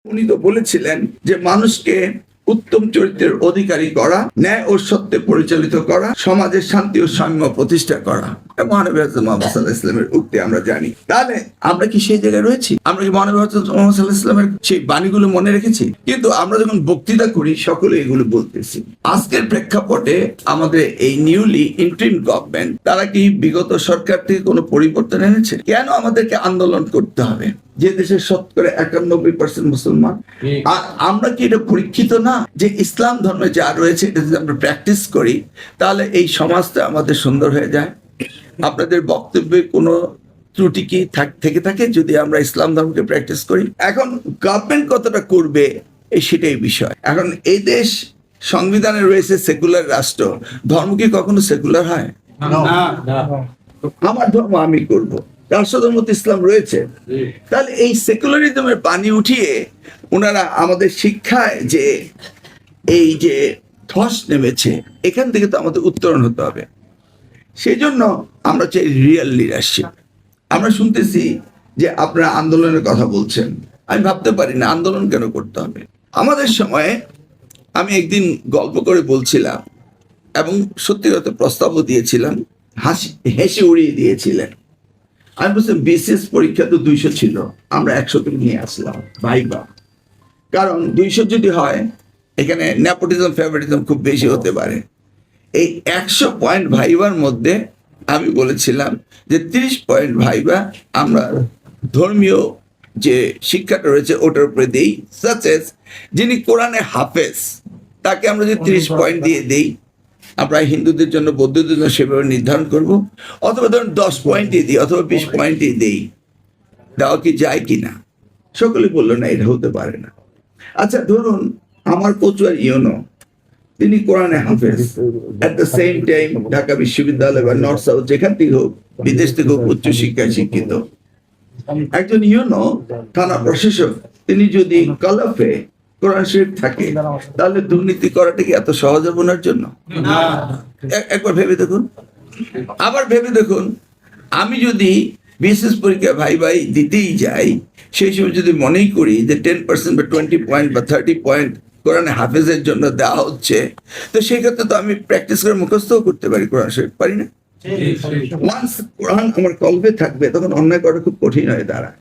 উনি তো বলেছিলেন যে মানুষকে উত্তম চরিত্রের অধিকারী করা, ন্যায় ও সত্যে পরিচালিত করা, সমাজের শান্তি ও সাম্য প্রতিষ্ঠা করা। মহানবী হযরত মুহাম্মদ সাল্লাল্লাহু আলাইহি ওয়াসাল্লামের উক্তি আমরা জানি। তাহলে আমরা কি সেই জায়গায় রয়েছি? আমরা কি মহানবী হযরত মুহাম্মদ সাল্লাল্লাহু আলাইহি ওয়াসাল্লামের সেই বাণীগুলো মনে রেখেছি? কিন্তু আমরা যখন বক্তৃতা করি সকলে এগুলো বলতেছি। আজকের প্রেক্ষাপটে আমাদের এই নিউলি ইন্টারিম গভর্নমেন্ট, তারা কি বিগত সরকার থেকে কোনো পরিবর্তন এনেছে? কেন আমাদেরকে আন্দোলন করতে হবে? যে দেশের 91% মুসলমান, আর আমরা কি এটা পরীক্ষিত না যে ইসলাম ধর্মে যা রয়েছে এটা যদি আমরা প্র্যাকটিস করি তাহলে এই সমাজটা আমাদের সুন্দর হয়ে যায়? আপনাদের বক্তব্যে কোনো ত্রুটি কি থেকে থাকে যদি আমরা ইসলাম ধর্মকে প্র্যাকটিস করি? এখন গভর্নমেন্ট কতটা করবে সেটাই বিষয়। এখন এই দেশ সংবিধানে রয়েছে সেকুলার রাষ্ট্র, ধর্ম কি কখনো সেকুলার হয়? আমার ধর্ম আমি করব, রাষ্ট্রধর্ম তো ইসলাম রয়েছে। তাহলে এই সেকুলারিজমের পানি উঠিয়ে ওনারা আমাদের শিক্ষায় যে এই যে ধস নেমেছে, এখান থেকে তো আমাদের উত্তরণ হতে হবে। সেই জন্য আমরা চাই রিয়েল লিডারশিপ। আমরা শুনতেছি যে আপনারা আন্দোলনের কথা বলছেন, আমি ভাবতে পারি না আন্দোলন কেন করতে হবে। আমাদের সময়ে আমি একদিন গল্প করে বলছিলাম এবং সত্যি কথা প্রস্তাবও দিয়েছিলাম, হেসে উড়িয়ে দিয়েছিলেন। আমি বলছি বিসিএস পরীক্ষা তো 200 ছিল, আমরা 100 থেকে নিয়ে আসলাম ভাইবা। কারণ 200 যদি হয় এখানে নেপোটিজম ফেভারিটিজম খুব বেশি হতে পারে। এই 100 পয়েন্ট ভাইবার মধ্যে আমি বলেছিলাম যে 30 পয়েন্ট ভাইবা আমরা ধর্মীয় যে শিক্ষাটা রয়েছে ওটার উপরে দিই। সাচেস যিনি কোরআনে হাফেজ তাকে আমরা যদি 30 পয়েন্ট দিয়ে দিই, আমরা হিন্দুদের জন্য বৌদ্ধদের জন্য সেভাবে নির্ধারণ করব, অথবা ধরুন 10 পয়েন্টই দিই অথবা 20 পয়েন্টই দিই, দেওয়া কি যায় কিনা? সকলে বললো না, এটা হতে পারে না। আচ্ছা ধরুন আমার কচুয়ার ইউনো, তিনি কোরআনে হাফেজ, at the same time Dhaka বিশ্ববিদ্যালয় বা নর্থ সাউথ যেখান থেকে হোক, বিদেশ থেকে হোক, উচ্চ শিক্ষায় শিক্ষিত একজন ইউনো থানা প্রশাসক, তিনি যদি কলফে কোরআন শরীফ থাকে তাহলে দুর্নীতি করাটা কি এত সহজ হবে ওনার জন্য? একবার ভেবে দেখুন। আবার ভেবে দেখুন, আমি যদি বিশেষ পরীক্ষা ভাই ভাই দিতেই যাই, সেই সময় যদি মনেই করি যে 10% বা 20 পয়েন্ট বা 30 পয়েন্ট কোরআনে হাফেজের জন্য দেওয়া হচ্ছে, তো সেই ক্ষেত্রে তো আমি প্র্যাকটিস করে মুখস্থও করতে পারি, কোরআন শরীফ পারি না? ওয়ান্স কোরআন আমার কলবে থাকবে তখন অন্যায় করা খুব কঠিন হয়ে দাঁড়ায়।